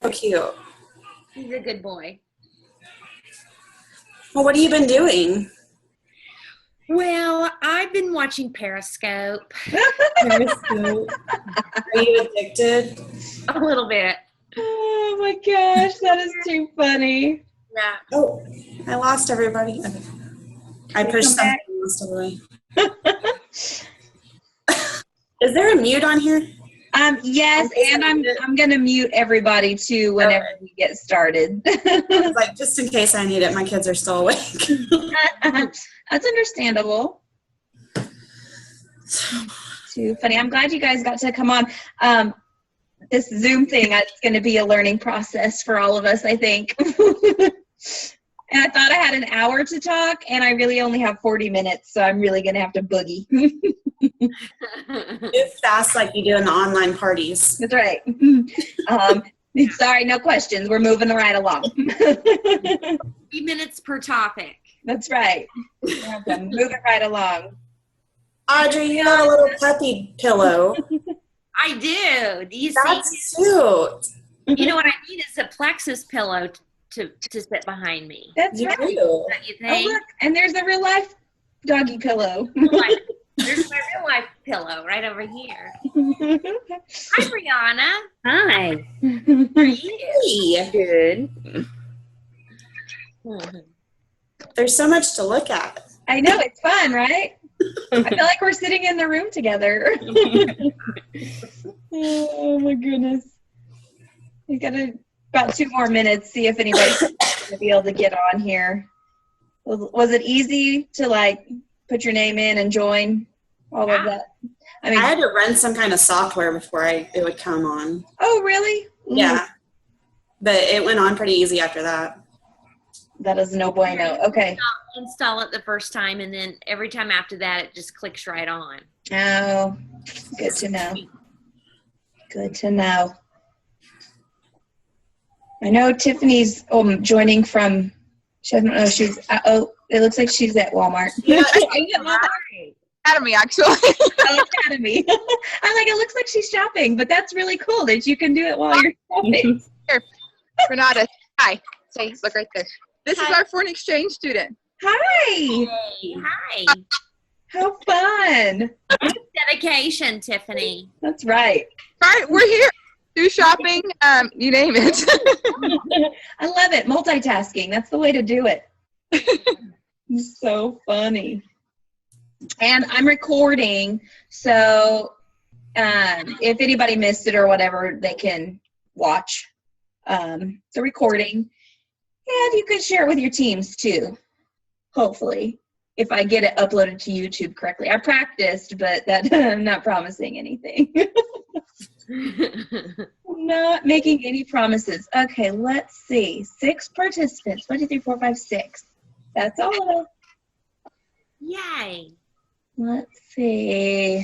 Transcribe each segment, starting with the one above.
So cute. He's a good boy. Well, what have you been doing? Well, I've been watching Periscope Periscope. Are you addicted? a little bit. Oh my gosh, that is too funny. Yeah. Oh, I lost everybody. Okay. I pushed something and lost everybody. Is there a mute on here? Yes, and I'm gonna mute everybody too whenever we get started. Like, just in case I need it, my kids are still awake. That's understandable. Too funny. I'm glad you guys got to come on. This Zoom thing, it's going to be a learning process for all of us, I think. And I thought I had an hour to talk, and I really only have 40 minutes, so I'm really going to have to boogie. Move fast like you do in the online parties. That's right. Sorry, no questions. We're moving right along. 3 minutes per topic. That's right. Moving right along. Audrey, you have a little puppy pillow. I do. Do you That's see? cute. You know what I need is a Plexus pillow to sit behind me. That's right. Do. Don't you Oh, think? look, and there's a real life doggy pillow. There's my real life pillow right over here. Hi, Brianna. Hi. How are you? Hey, Good. there's so much to look at. I know, it's fun, right? I feel like we're sitting in the room together. Oh my goodness. We got about 2 more minutes, see if anybody's going to be able to get on here. Was it easy to put your name in and join all of that? I had to run some kind of software before it would come on. Oh, really? Yeah. But it went on pretty easy after that. That is no bueno. Okay. Install it the first time, and then every time after that, it just clicks right on. Oh, good to know. Good to know. I know Tiffany's joining from, she doesn't know she's, it looks like she's at Walmart. Yeah, Academy, actually. Academy. I'm like, it looks like she's shopping, but that's really cool that you can do it while you're shopping. Here, Renata, hi. Say, look right there. This is our foreign exchange student. Hi. Hi. How fun. Dedication, Tiffany. That's right. All right, we're here. Do shopping, you name it. I love it. Multitasking. That's the way to do it. So funny. And I'm recording, so if anybody missed it or whatever, they can watch the recording. And you can share it with your teams too, hopefully, if I get it uploaded to YouTube correctly. I practiced, but I'm not promising anything. I'm not making any promises. Okay, let's see. 6 participants. 1, 2, 3, 4, 5, 6. That's all. Yay. Let's see.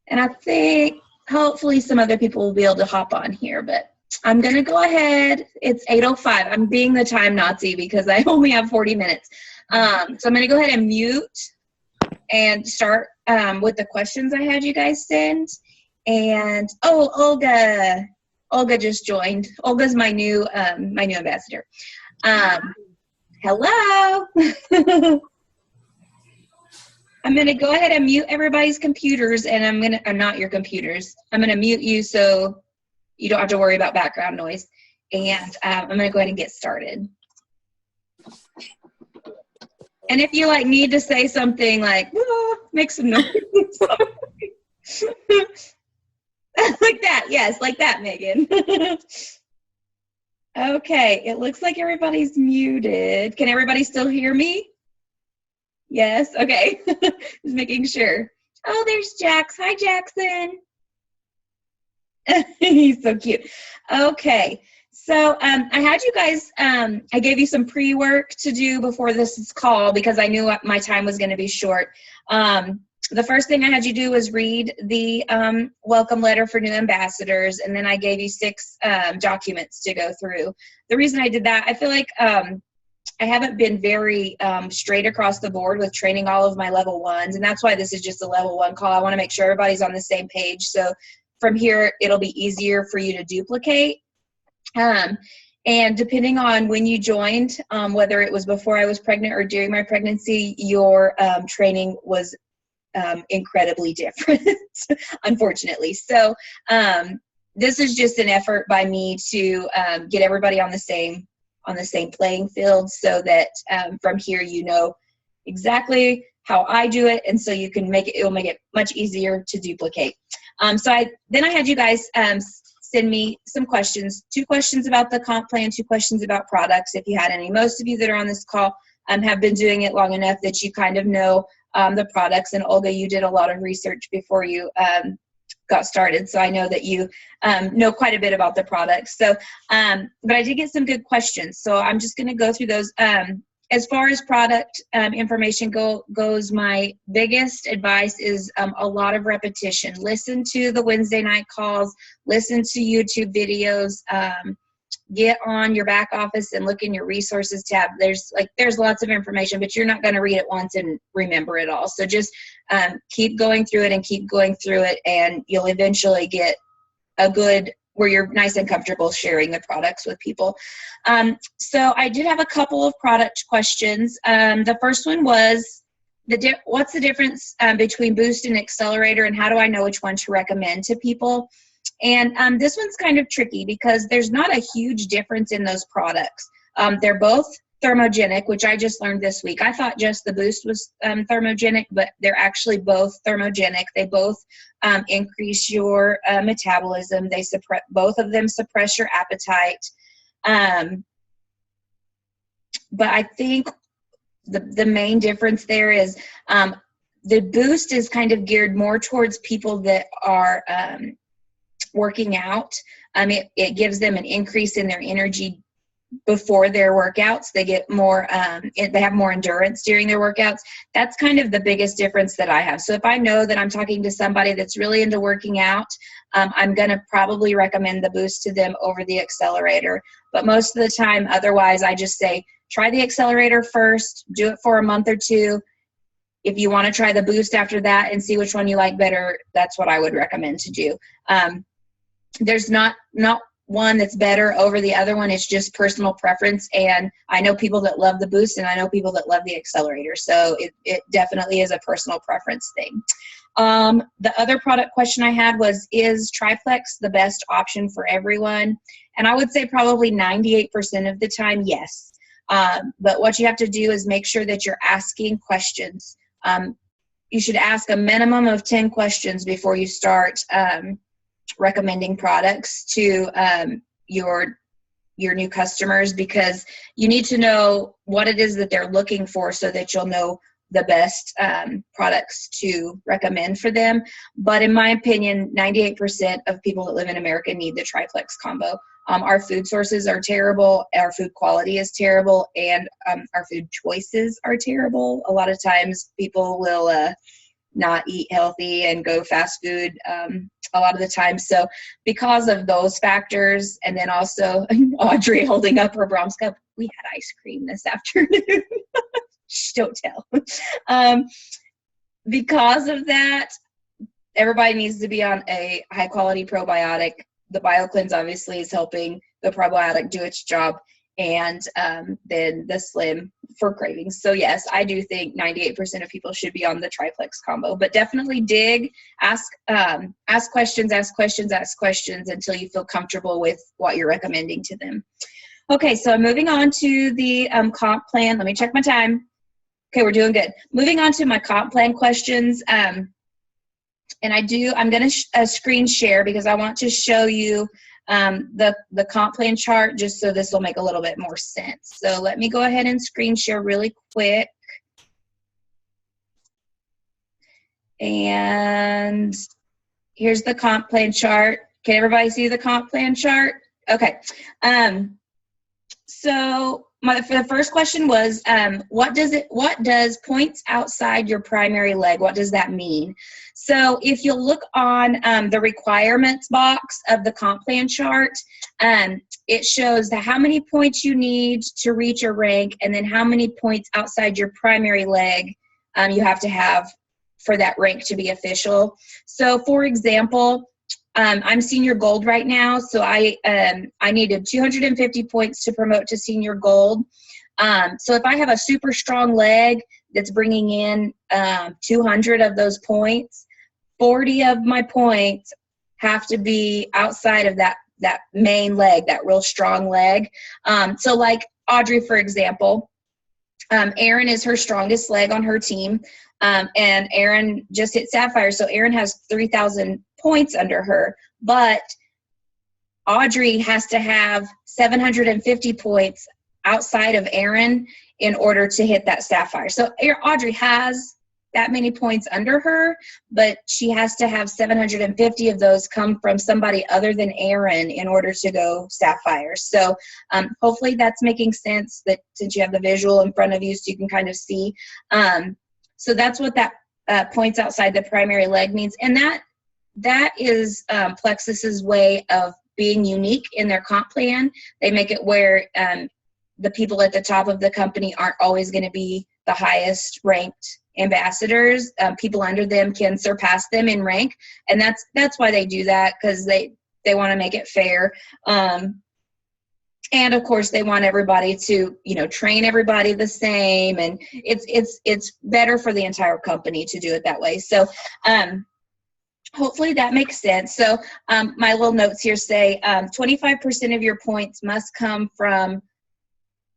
And I think hopefully some other people will be able to hop on here, but I'm going to go ahead. It's 8:05. I'm being the time Nazi because I only have 40 minutes. So I'm going to go ahead and mute and start with the questions I had you guys send. And, Olga just joined. Olga's my new ambassador. Hello. I'm going to go ahead and mute everybody's computers, and not your computers. I'm going to mute you so you don't have to worry about background noise. And I'm going to go ahead and get started. And if you need to say something make some noise. Like that, yes, like that, Megan. Okay, it looks like everybody's muted. Can everybody still hear me? Yes, okay. Just making sure. Oh, there's Jax. Hi, Jackson. He's so cute. Okay, so I had you guys, I gave you some pre-work to do before this call because I knew my time was going to be short. The first thing I had you do was read the welcome letter for new ambassadors, and then I gave you 6 documents to go through. The reason I did that, I feel like I haven't been very straight across the board with training all of my level 1s, and that's why this is just a level 1 call. I want to make sure everybody's on the same page, so from here it'll be easier for you to duplicate. And depending on when you joined, whether it was before I was pregnant or during my pregnancy, your training was incredibly different, unfortunately. So this is just an effort by me to get everybody on the same playing field, so that from here you know exactly how I do it, and so you can it'll make it much easier to duplicate. Then I had you guys send me some questions, 2 questions about the comp plan, 2 questions about products, if you had any. Most of you that are on this call have been doing it long enough that you kind of know the products. And Olga, you did a lot of research before you got started, so I know that you know quite a bit about the products. So, but I did get some good questions, so I'm just going to go through those. As far as product information goes, my biggest advice is a lot of repetition. Listen to the Wednesday night calls, listen to YouTube videos, get on your back office and look in your resources tab. There's lots of information, but you're not going to read it once and remember it all. So just keep going through it and keep going through it, and you'll eventually get a good where you're nice and comfortable sharing the products with people. So I did have a couple of product questions. The first one was, what's the difference between Boost and Accelerator, and how do I know which one to recommend to people? And this one's kind of tricky because there's not a huge difference in those products. They're both thermogenic, which I just learned this week. I thought just the Boost was thermogenic, but they're actually both thermogenic. They both increase your metabolism. Both of them suppress your appetite. But I think the main difference there is the Boost is kind of geared more towards people that are working out. It gives them an increase in their energy before their workouts. They get more, they have more endurance during their workouts. That's kind of the biggest difference that I have. So if I know that I'm talking to somebody that's really into working out, I'm going to probably recommend the Boost to them over the Accelerator. But most of the time, otherwise, I just say, try the Accelerator first, do it for a month or 2. If you want to try the Boost after that and see which one you like better, that's what I would recommend to do. There's not one that's better over the other one. It's just personal preference, and I know people that love the Boost and I know people that love the Accelerator, so it definitely is a personal preference thing. The other product question I had was, is Triplex the best option for everyone? And I would say probably 98% of the time, yes. But what you have to do is make sure that you're asking questions. You should ask a minimum of 10 questions before you start recommending products to your new customers, because you need to know what it is that they're looking for so that you'll know the best products to recommend for them. But in my opinion, 98% of people that live in America need the Triplex combo. Our food sources are terrible, our food quality is terrible, and our food choices are terrible. A lot of times people will not eat healthy and go fast food a lot of the time. So because of those factors, and then also Audrey holding up her Brahms cup, we had ice cream this afternoon. Shh, don't tell. Because of that, everybody needs to be on a high quality probiotic. The BioCleanse obviously is helping the probiotic do its job, and then the Slim for cravings. So yes, I do think 98% of people should be on the Triplex combo, but definitely dig, ask questions until you feel comfortable with what you're recommending to them. Okay, so moving on to the comp plan. Let me check my time. Okay, we're doing good. Moving on to my comp plan questions. And I'm going to screen share because I want to show you the comp plan chart, just so this will make a little bit more sense. So let me go ahead and screen share really quick. And here's the comp plan chart. Can everybody see the comp plan chart? Okay. So the first question was, what does points outside your primary leg, what does that mean? So if you look on the requirements box of the comp plan chart, it shows how many points you need to reach a rank, and then how many points outside your primary leg you have to have for that rank to be official. So for example, I'm senior gold right now, so I needed 250 points to promote to senior gold. So if I have a super strong leg that's bringing in 200 of those points, 40 of my points have to be outside of that main leg, that real strong leg. So like Audrey, for example, Erin is her strongest leg on her team, and Erin just hit Sapphire, so Erin has 3,000 points under her, but Audrey has to have 750 points outside of Erin in order to hit that Sapphire. So Audrey has that many points under her, but she has to have 750 of those come from somebody other than Erin in order to go Sapphire. So hopefully that's making sense, that since you have the visual in front of you so you can kind of see. So that's what that points outside the primary leg means. And that is Plexus's way of being unique in their comp plan. They make it where the people at the top of the company aren't always going to be the highest ranked ambassadors. People under them can surpass them in rank, and that's why they do that, because they want to make it fair. And of course they want everybody to, train everybody the same, and it's better for the entire company to do it that way. So hopefully that makes sense. So my little notes here say 25% of your points must come from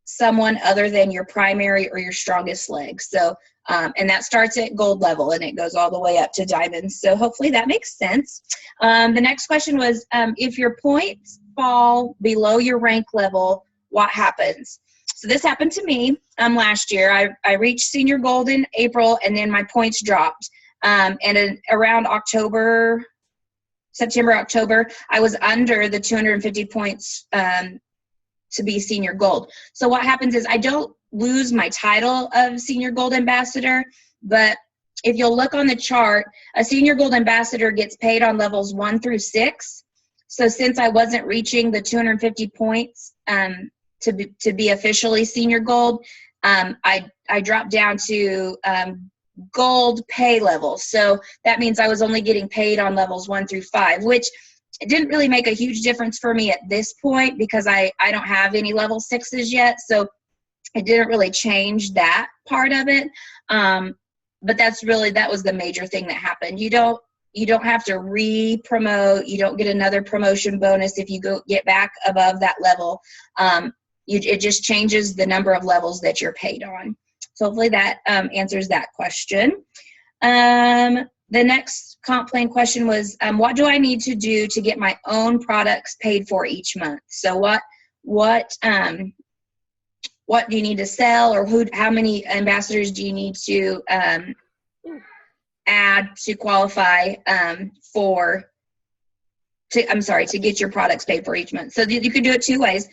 someone other than your primary or your strongest leg. So and that starts at gold level and it goes all the way up to diamonds. So hopefully that makes sense. The next question was, if your points fall below your rank level, what happens? So this happened to me last year. I reached senior gold in April, and then my points dropped. And around September, October, I was under the 250 points to be senior gold. So what happens is I don't lose my title of senior gold ambassador, but if you'll look on the chart, a senior gold ambassador gets paid on levels 1 through 6. So since I wasn't reaching the 250 points to be officially senior gold, I dropped down to gold pay level. So that means I was only getting paid on levels 1 through 5, which it didn't really make a huge difference for me at this point because I don't have any level 6s yet. So it didn't really change that part of it. But that was the major thing that happened. You don't have to re-promote. You don't get another promotion bonus if you get back above that level. It just changes the number of levels that you're paid on. So hopefully that answers that question. The next comp plan question was, what do I need to do to get my own products paid for each month? So what do you need to sell, or how many ambassadors do you need to add to qualify to get your products paid for each month? So you can do it two ways.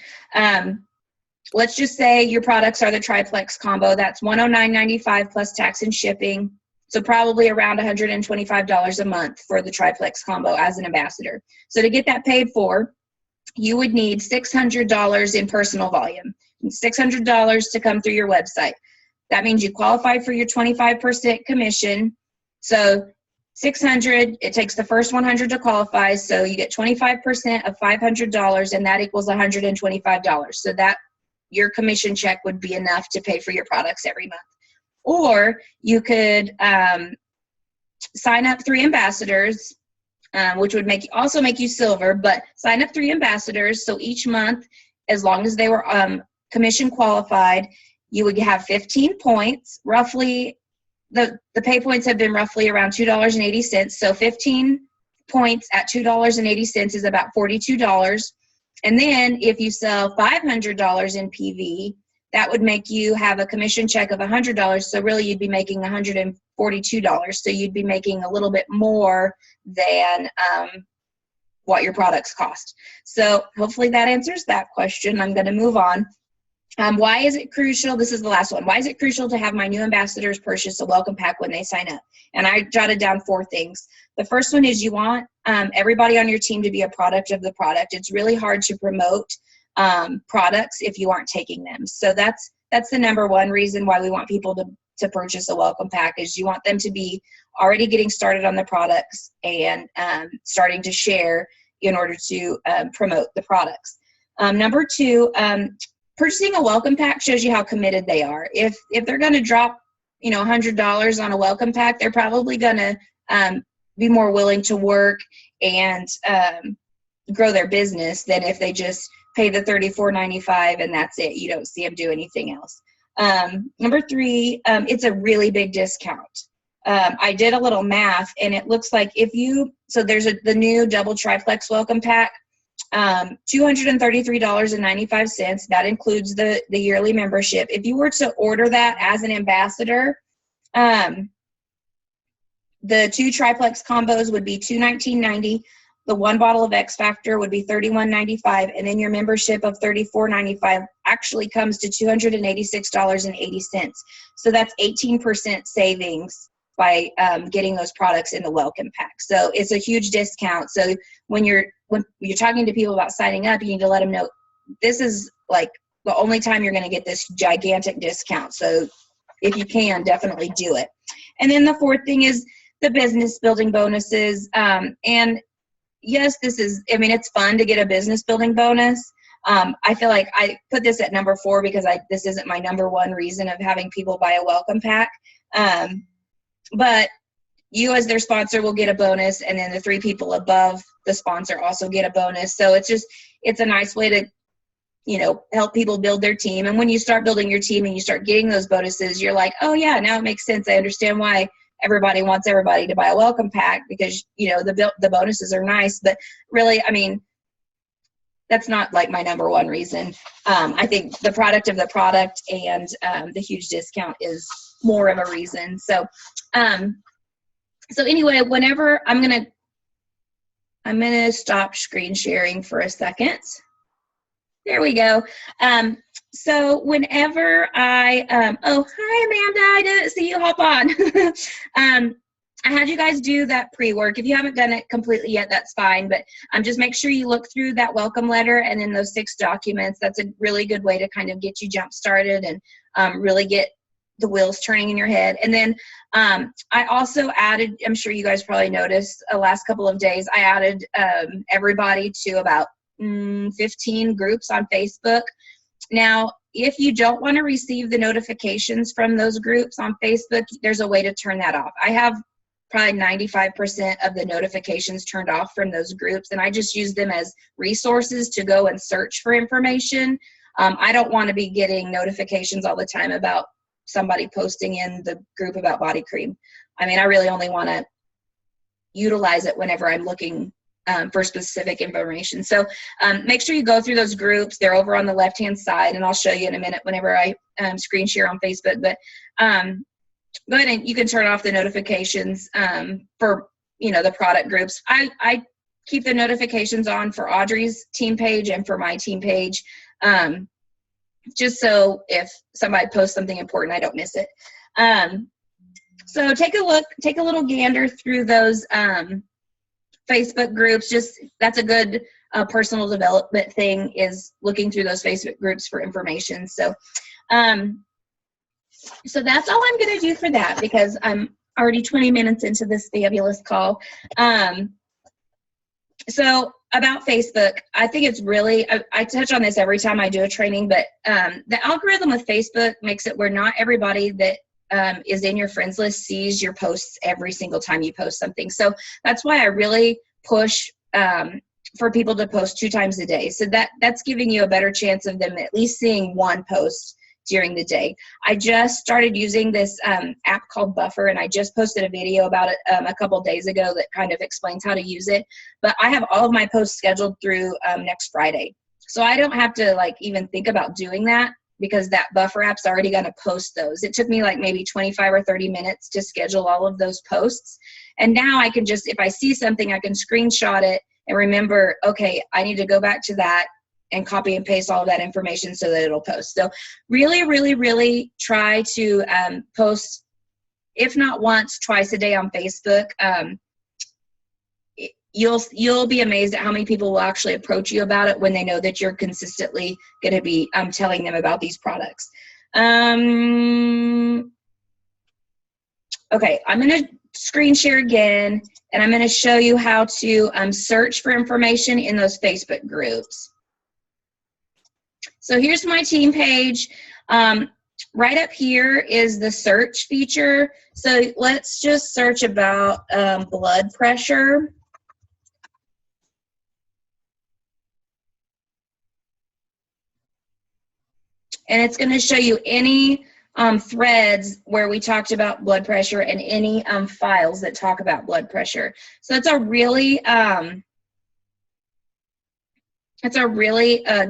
Let's just say your products are the triplex combo. That's $109.95 plus tax and shipping. So probably around $125 a month for the triplex combo as an ambassador. So to get that paid for, you would need $600 in personal volume, $600 to come through your website. That means you qualify for your 25% commission. So $600, it takes the first 100 to qualify. So you get 25% of $500, and that equals $125. So that your commission check would be enough to pay for your products every month. Or you could sign up 3 ambassadors, which would also make you silver, but sign up 3 ambassadors. So each month, as long as they were commission qualified, you would have 15 points. Roughly, the pay points have been roughly around $2.80. So 15 points at $2.80 is about $42. And then if you sell $500 in PV, that would make you have a commission check of $100. So really you'd be making $142. So you'd be making a little bit more than what your products cost. So hopefully that answers that question. I'm going to move on. Why is it crucial? This is the last one. Why is it crucial to have my new ambassadors purchase a welcome pack when they sign up? And I jotted down 4 things. The first one is you want everybody on your team to be a product of the product. It's really hard to promote products if you aren't taking them. So that's the number one reason why we want people to purchase a welcome package. You want them to be already getting started on the products and starting to share in order to promote the products. Number two, purchasing a welcome pack shows you how committed they are. If they're going to drop, $100 on a welcome pack, they're probably going to be more willing to work and grow their business than if they just pay the $34.95 and that's it. You don't see them do anything else. Number three, it's a really big discount. I did a little math and it looks like so there's the new double triplex welcome pack, $233.95. That includes the yearly membership. If you were to order that as an ambassador, the 2 triplex combos would be $219.90. The 1 bottle of X Factor would be $31.95, and then your membership of $34.95 actually comes to $286.80. So that's 18% savings by getting those products in the welcome pack. So it's a huge discount. So when you're talking to people about signing up, you need to let them know this is like the only time you're going to get this gigantic discount. So if you can, definitely do it. And then the fourth thing is the business building bonuses. And yes, it's fun to get a business building bonus. I feel like I put this at number 4 because this isn't my number 1 reason of having people buy a welcome pack. But you as their sponsor will get a bonus, and then the 3 people above the sponsor also get a bonus. So it's a nice way to, help people build their team. And when you start building your team and you start getting those bonuses, you're like, oh yeah, now it makes sense. I understand why everybody wants everybody to buy a welcome pack because, the bonuses are nice. But really, that's not like my number 1 reason. I think the product of the product and the huge discount is more of a reason. So anyway, whenever I'm going to stop screen sharing for a second. There we go. So whenever I hi Amanda, I didn't see you hop on. I had you guys do that pre-work. If you haven't done it completely yet, that's fine. But just make sure you look through that welcome letter and then those 6 documents. That's a really good way to kind of get you jump started and really get the wheels turning in your head. And then I also added, I'm sure you guys probably noticed the last couple of days, I added everybody to about 15 groups on Facebook. Now, if you don't want to receive the notifications from those groups on Facebook, there's a way to turn that off. I have probably 95% of the notifications turned off from those groups, and I just use them as resources to go and search for information. I don't want to be getting notifications all the time about somebody posting in the group about body cream. I really only want to utilize it whenever I'm looking for specific information. So make sure you go through those groups. They're over on the left-hand side, and I'll show you in a minute whenever I screen share on Facebook. But go ahead and you can turn off the notifications for the product groups. I keep the notifications on for Audrey's team page and for my team page, just so if somebody posts something important, I don't miss it. So take a little gander through those Facebook groups. That's a good personal development thing, is looking through those Facebook groups for information. So so that's all I'm going to do for that, because I'm already 20 minutes into this fabulous call. So about Facebook, I think it's really, I touch on this every time I do a training, but the algorithm with Facebook makes it where not everybody that is in your friends list sees your posts every single time you post something. So that's why I really push for people to post 2 times a day. So that's giving you a better chance of them at least seeing 1 post during the day. I just started using this app called Buffer, and I just posted a video about it a couple days ago that kind of explains how to use it. But I have all of my posts scheduled through next Friday. So I don't have to even think about doing that, because that Buffer app's already going to post those. It took me maybe 25 or 30 minutes to schedule all of those posts. And now I can just, if I see something, I can screenshot it and remember, okay, I need to go back to that and copy and paste all of that information so that it'll post. So really, really, really try to post, if not once, twice a day on Facebook. You'll be amazed at how many people will actually approach you about it when they know that you're consistently going to be telling them about these products. Okay, I'm going to screen share again, and I'm going to show you how to search for information in those Facebook groups. So here's my team page. Right up here is the search feature. So let's just search about blood pressure. And it's going to show you any threads where we talked about blood pressure and any files that talk about blood pressure. So it's a really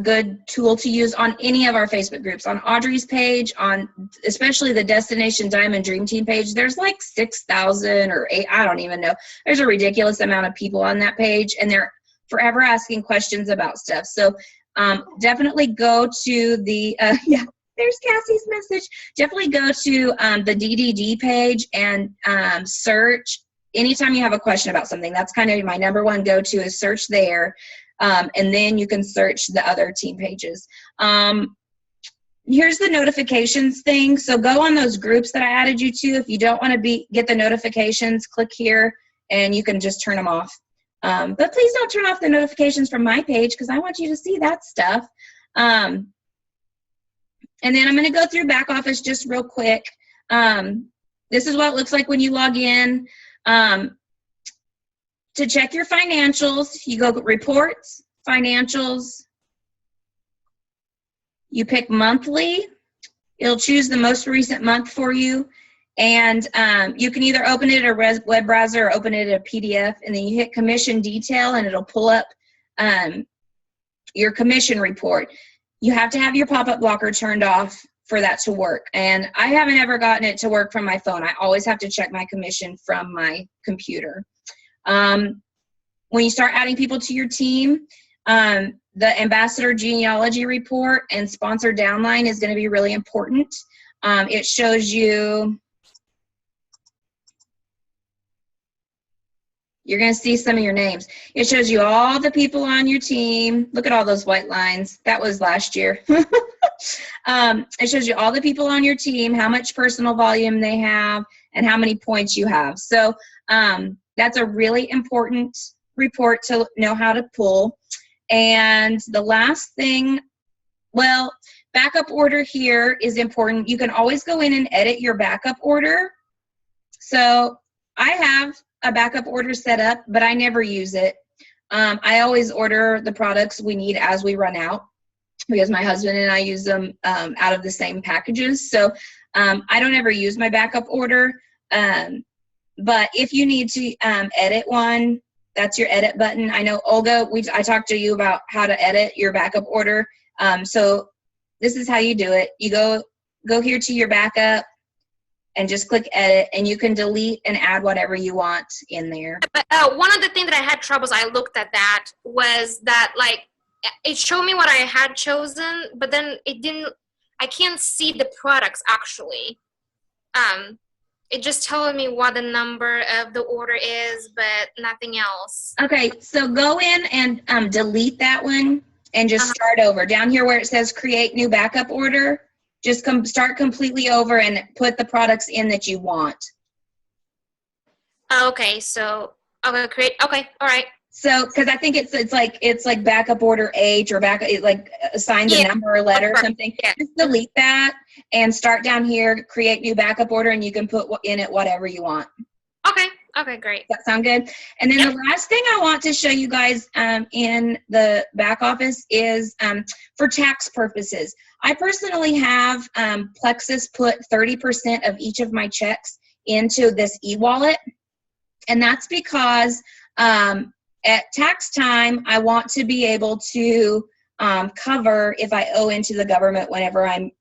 good tool to use on any of our Facebook groups. On Audrey's page, on especially the Destination Diamond Dream Team page, there's like 6,000 or 8, I don't even know. There's a ridiculous amount of people on that page, and they're forever asking questions about stuff. So definitely go to the, yeah, there's Cassie's message. Definitely go to the DDD page and search anytime you have a question about something. That's kind of my number one go-to is search there. And then you can search the other team pages. Here's the notifications thing. So go on those groups that I added you to. If you don't want to get the notifications, click here and you can just turn them off. But please don't turn off the notifications from my page because I want you to see that stuff. And then I'm going to go through back office just real quick. This is what it looks like when you log in. To check your financials, you go reports, financials, you pick monthly, it'll choose the most recent month for you, and you can either open it in a web browser or open it in a PDF, and then you hit commission detail and it'll pull up your commission report. You have to have your pop-up blocker turned off for that to work, and I haven't ever gotten it to work from my phone. I always have to check my commission from my computer. When you start adding people to your team, the ambassador genealogy report and sponsor downline is going to be really important. It shows you, you're going to see some of your names. It shows you all the people on your team. Look at all those white lines. That was last year. It shows you all the people on your team, how much personal volume they have, and how many points you have. So that's a really important report to know how to pull. And the last thing, well, backup order here is important. You can always go in and edit your backup order. So I have a backup order set up, but I never use it. I always order the products we need as we run out because my husband and I use them out of the same packages. So I don't ever use my backup order. But if you need to edit one, that's your edit button. I know, Olga, I talked to you about how to edit your backup order. So this is how you do it. You go here to your backup and just click edit, and you can delete and add whatever you want in there. But one of the things that I had troubles, I looked at that, was that like it showed me what I had chosen, but then it didn't, I can't see the products actually. It just telling me what the number of the order is, but nothing else. Okay, so go in and delete that one and just start over. Down here where it says create new backup order, just start completely over and put the products in that you want. Okay, so I'm gonna create, okay, all right. So, because I think it's like backup order H or like assigns a number or letter or something. Yeah. Just delete that and start down here, create new backup order, and you can put in it whatever you want. Okay, okay, great. Does that sound good? And then the last thing I want to show you guys in the back office is for tax purposes. I personally have Plexus put 30% of each of my checks into this e-wallet, and that's because at tax time, I want to be able to cover if I owe into the government whenever I'm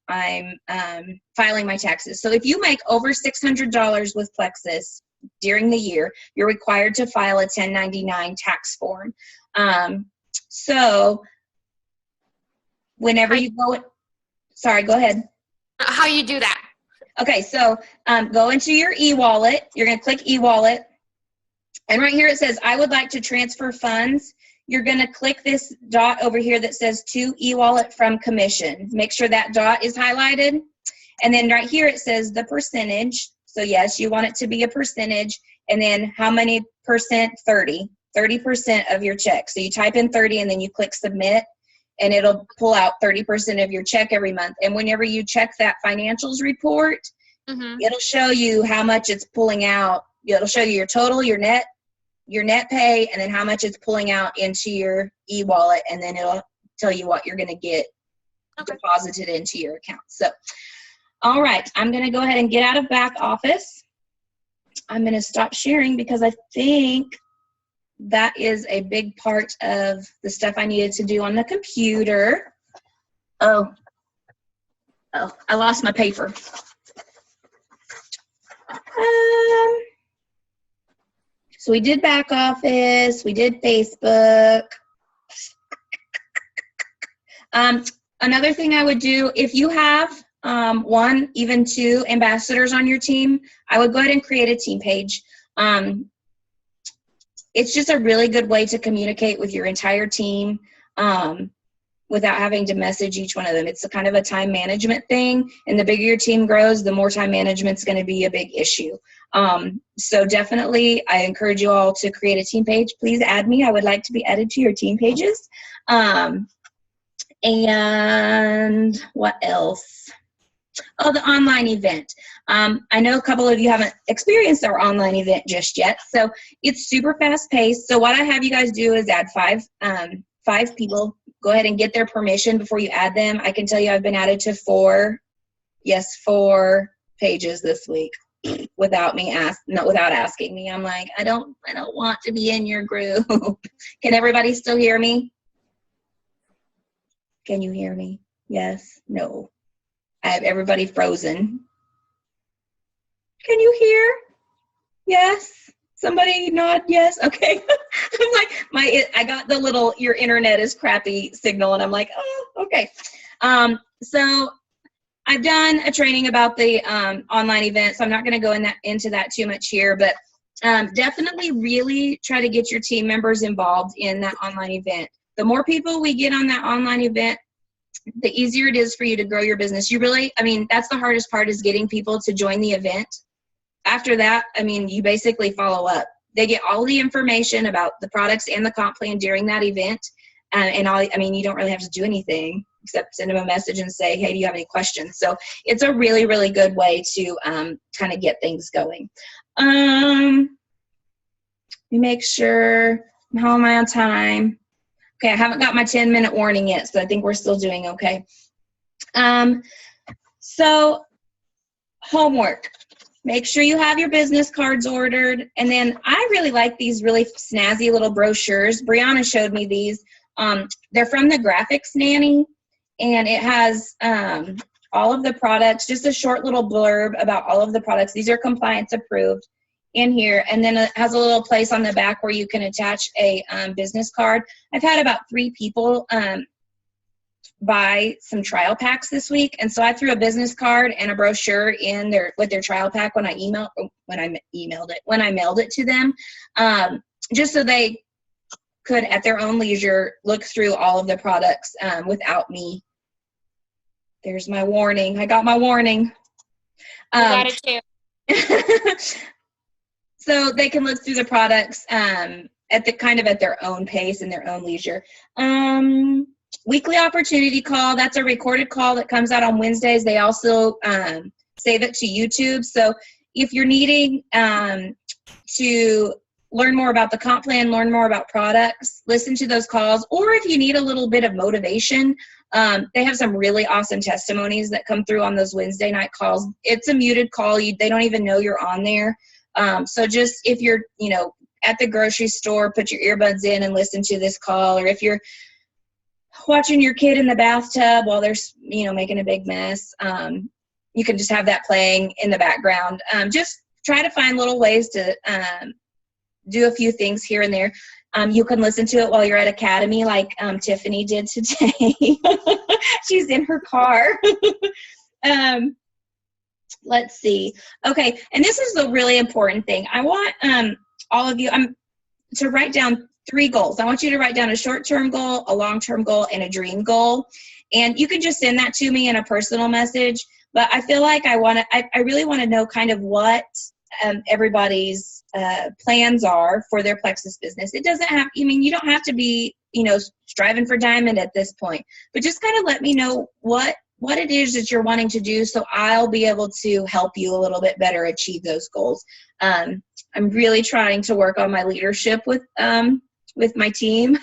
filing my taxes. So if you make over $600 with Plexus during the year, you're required to file a 1099 tax form. So whenever you go, sorry, go ahead. How you do that? Okay, so go into your e-wallet. You're going to click e-wallet. And right here it says, I would like to transfer funds. You're going to click this dot over here that says to e-wallet from commission. Make sure that dot is highlighted. And then right here it says the percentage. So yes, you want it to be a percentage. And then how many percent? 30% of your check. So you type in 30 and then you click submit, and it'll pull out 30% of your check every month. And whenever you check that financials report, it'll show you how much it's pulling out. It'll show you your total, your net pay, and then how much it's pulling out into your e-wallet, and then it'll tell you what you're going to get deposited into your account. So, all right, I'm going to go ahead and get out of back office. I'm going to stop sharing because I think that is a big part of the stuff I needed to do on the computer. Oh, I lost my paper. So we did back office, we did Facebook. Another thing I would do, if you have 1, even 2 ambassadors on your team, I would go ahead and create a team page. It's just a really good way to communicate with your entire team without having to message each one of them. It's a kind of a time management thing, and the bigger your team grows, the more time management's going to be a big issue. So definitely, I encourage you all to create a team page. Please add me. I would like to be added to your team pages. And what else? Oh, the online event. I know a couple of you haven't experienced our online event just yet, so it's super fast paced. So what I have you guys do is add 5 people. Go ahead and get their permission before you add them. I can tell you I've been added to 4 pages this week without asking me. I'm like, I don't want to be in your group. Can everybody still hear me? Can you hear me? Yes? No. I have everybody frozen. Can you hear? Yes? Somebody nod yes? Okay. I'm like, I got the little, your internet is crappy signal, and I'm like, oh, okay. So I've done a training about the online event, so I'm not going to go into that too much here, but definitely really try to get your team members involved in that online event. The more people we get on that online event, the easier it is for you to grow your business. That's the hardest part, is getting people to join the event. After that, you basically follow up. They get all the information about the products and the comp plan during that event. You don't really have to do anything except send them a message and say, hey, do you have any questions? So it's a really, really good way to kind of get things going. Let me make sure, how am I on time? Okay, I haven't got my 10-minute warning yet, so I think we're still doing okay. So homework. Make sure you have your business cards ordered. And then I really like these really snazzy little brochures. Brianna showed me these. They're from the Graphics Nanny, and it has all of the products, just a short little blurb about all of the products. These are compliance approved in here. And then it has a little place on the back where you can attach a business card. I've had about 3 people buy some trial packs this week, and so I threw a business card and a brochure in with their trial pack when I mailed it to them, just so they could at their own leisure look through all of the products without me. There's my warning. I got my warning. Got it too. So they can look through the products at their own pace and their own leisure. Weekly opportunity call, that's a recorded call that comes out on Wednesdays. They also save it to YouTube. So if you're needing to learn more about the comp plan, learn more about products, listen to those calls. Or if you need a little bit of motivation, they have some really awesome testimonies that come through on those Wednesday night calls. It's a muted call. They don't even know you're on there. So just if you're, at the grocery store, put your earbuds in and listen to this call. Or if you're watching your kid in the bathtub while they're, making a big mess, you can just have that playing in the background. Just try to find little ways to do a few things here and there. You can listen to it while you're at Academy, like Tiffany did today. She's in her car. Let's see. Okay, and this is the really important thing. I want all of you to write down 3 goals. I want you to write down a short-term goal, a long-term goal, and a dream goal. And you can just send that to me in a personal message. But I feel like I really want to know kind of what everybody's plans are for their Plexus business. It doesn't have, I mean, you don't have to be, striving for diamond at this point, but just kind of let me know what it is that you're wanting to do, so I'll be able to help you a little bit better achieve those goals. I'm really trying to work on my leadership with my team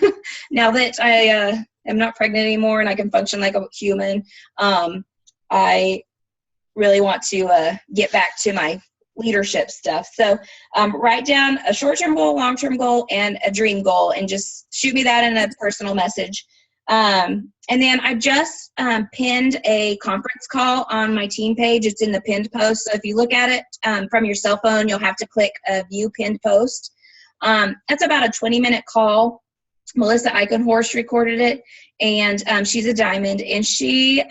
now that I am not pregnant anymore and I can function like a human. I really want to get back to my leadership stuff. So write down a short-term goal, long-term goal, and a dream goal, and just shoot me that in a personal message. And then I just pinned a conference call on my team page. It's in the pinned post. So if you look at it from your cell phone, you'll have to click view pinned post. That's about a 20-minute call. Melissa Eichenhorst recorded it, and she's a diamond, and she hit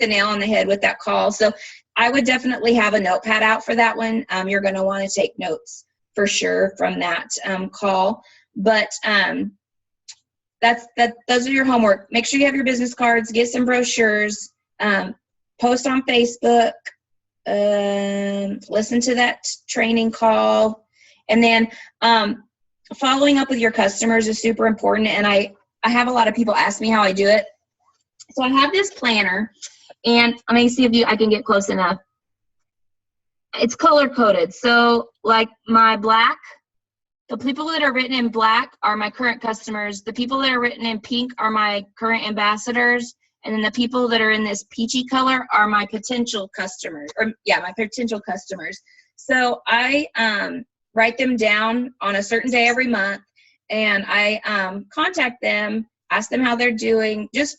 the nail on the head with that call. So I would definitely have a notepad out for that one. You're going to want to take notes for sure from that call. But those are your homework. Make sure you have your business cards, get some brochures, post on Facebook, listen to that training call, and then following up with your customers is super important. And I have a lot of people ask me how I do it. So I have this planner, and let me see if I can get close enough. It's color coded. So like my black, the people that are written in black are my current customers. The people that are written in pink are my current ambassadors. And then the people that are in this peachy color are my potential customers, my potential customers. So I write them down on a certain day every month, and I contact them, ask them how they're doing, just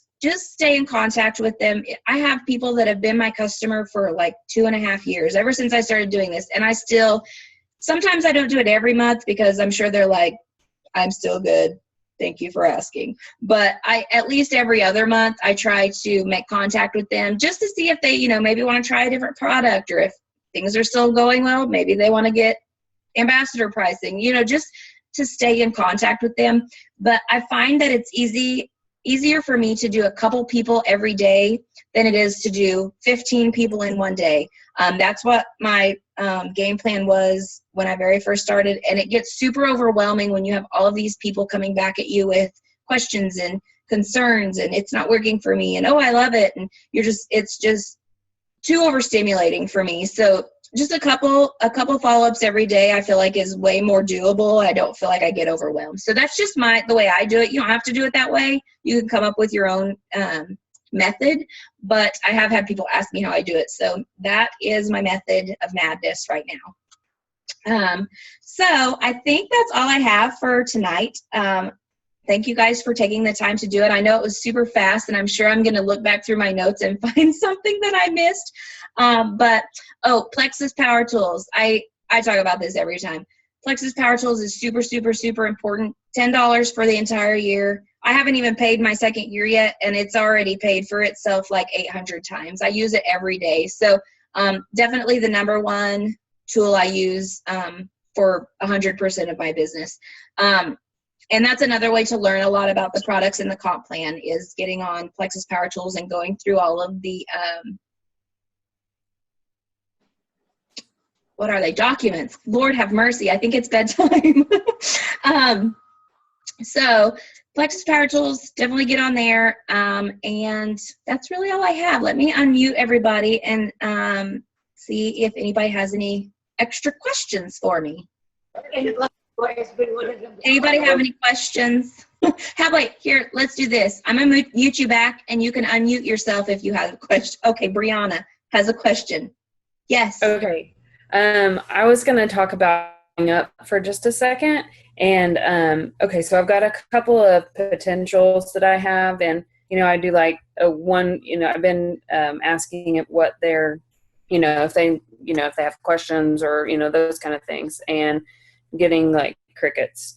stay in contact with them. I have people that have been my customer for like 2.5 years, ever since I started doing this. And sometimes I don't do it every month because I'm sure they're like, I'm still good. Thank you for asking. But at least every other month, I try to make contact with them just to see if they, maybe want to try a different product, or if things are still going well, maybe they want to get ambassador pricing, just to stay in contact with them. But I find that it's easier for me to do a couple people every day than it is to do 15 people in one day. That's what my game plan was when I very first started, and it gets super overwhelming when you have all of these people coming back at you with questions and concerns, and it's not working for me, and oh, I love it, and it's just too overstimulating for me. So just a couple follow-ups every day I feel like is way more doable. I don't feel like I get overwhelmed. So that's just the way I do it. You don't have to do it that way. You can come up with your own method, but I have had people ask me how I do it. So that is my method of madness right now. So I think that's all I have for tonight. Thank you guys for taking the time to do it. I know it was super fast, and I'm sure I'm going to look back through my notes and find something that I missed. Plexus Power Tools. I talk about this every time. Plexus Power Tools is super, super, super important. $10 for the entire year. I haven't even paid my second year yet, and it's already paid for itself like 800 times. I use it every day. So definitely the number one tool I use for 100% of my business. And that's another way to learn a lot about the products in the comp plan, is getting on Plexus Power Tools and going through all of the what are they? Documents. Lord have mercy. I think it's bedtime. So Plexus Power Tools, definitely get on there. And that's really all I have. Let me unmute everybody and see if anybody has any extra questions for me. Anybody have any questions? Here, let's do this. I'm going to mute you back, and you can unmute yourself if you have a question. Okay, Brianna has a question. Yes. Okay. I was going to talk about up for just a second. And, okay, so I've got a couple of potentials that I have, and, I do like I've been asking what they're, if they have questions or, those kind of things, and getting like crickets,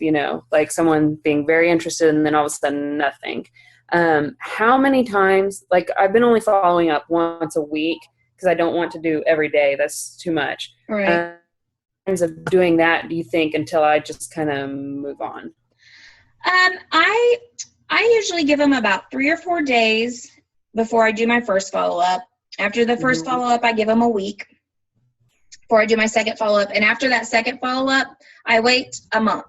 like someone being very interested and then all of a sudden nothing. How many times, like I've been only following up once a week because I don't want to do every day. That's too much. Right. Of doing that, do you think, until I just kind of move on? I usually give them about 3 or 4 days before I do my first follow-up. After the first follow-up, I give them a week before I do my second follow-up. And after that second follow-up, I wait a month.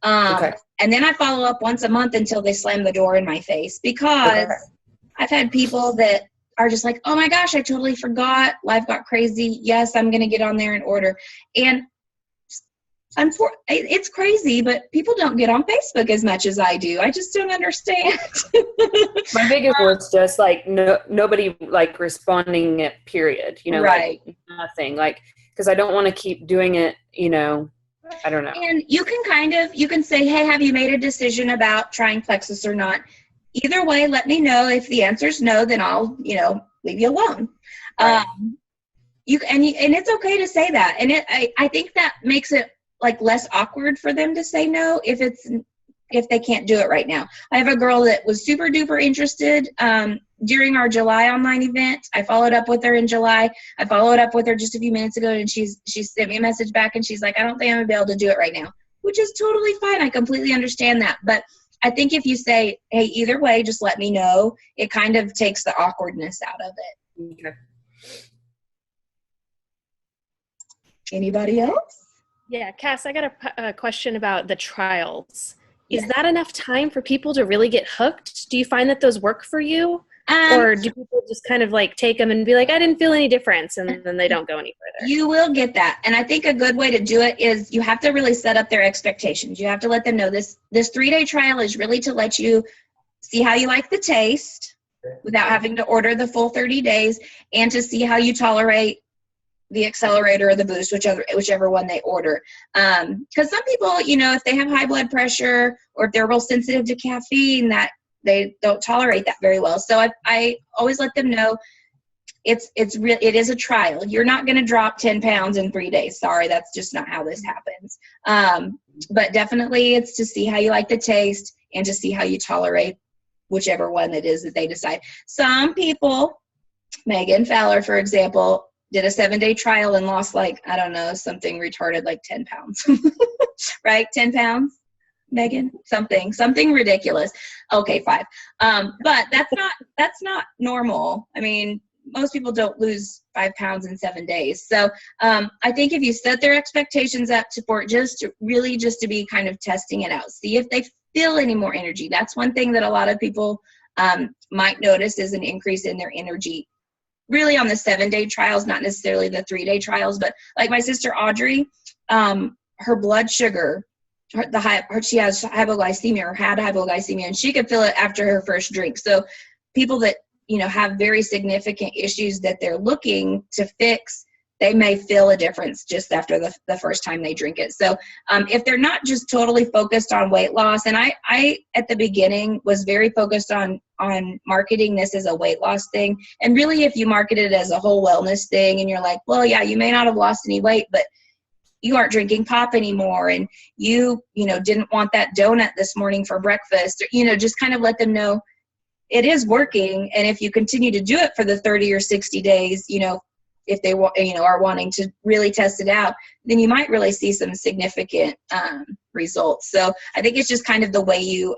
Okay. And then I follow up once a month until they slam the door in my face, because I've had people that are just like, oh my gosh, I totally forgot. Life got crazy. Yes, I'm going to get on there and order. And it's crazy, but people don't get on Facebook as much as I do. I just don't understand. My biggest was just like nobody like responding at period, you know, Right. like nothing, like, because I don't want to keep doing it, you know, I don't know. And you can say, hey, have you made a decision about trying Plexus or not? Either way, let me know. If the answer is no, then I'll, leave you alone. Right. And it's okay to say that. And I think that makes it like less awkward for them to say no if they can't do it right now. I have a girl that was super duper interested during our July online event. I followed up with her in July. I followed up with her just a few minutes ago, and she sent me a message back, and she's like, I don't think I'm gonna be able to do it right now, which is totally fine. I completely understand that. But I think if you say, hey, either way, just let me know, it kind of takes the awkwardness out of it. Okay. Anybody else? Yeah, Cass, I got a question about the trials. Is that enough time for people to really get hooked? Do you find that those work for you? Or do people just kind of like take them and be like, I didn't feel any difference, and then they don't go any further? You will get that. And I think a good way to do it is you have to really set up their expectations. You have to let them know this 3-day trial is really to let you see how you like the taste without having to order the full 30 days, and to see how you tolerate the accelerator or the boost, whichever one they order. Because some people, if they have high blood pressure or if they're real sensitive to caffeine, that they don't tolerate that very well. So I always let them know it is a trial. You're not going to drop 10 pounds in 3 days. Sorry, that's just not how this happens. But definitely it's to see how you like the taste and to see how you tolerate whichever one it is that they decide. Some people, Megan Fowler, for example, did a 7-day trial and lost something retarded like 10 pounds, right? 10 pounds, Megan, something ridiculous. Okay, 5. But that's not normal. I mean, most people don't lose 5 pounds in 7 days. So I think if you set their expectations up for just to be kind of testing it out, see if they feel any more energy. That's one thing that a lot of people might notice is an increase in their energy. Really on the 7-day trials, not necessarily the 3-day trials, but like my sister Audrey, her blood sugar, she has hypoglycemia or had hypoglycemia, and she could feel it after her first drink. So people that, have very significant issues that they're looking to fix, they may feel a difference just after the first time they drink it. So if they're not just totally focused on weight loss, and I at the beginning was very focused on marketing this as a weight loss thing. And really, if you market it as a whole wellness thing and you're like, well, yeah, you may not have lost any weight, but you aren't drinking pop anymore, and you didn't want that donut this morning for breakfast, just kind of let them know it is working. And if you continue to do it for the 30 or 60 days, if they are wanting to really test it out, then you might really see some significant results. So I think it's just kind of the way you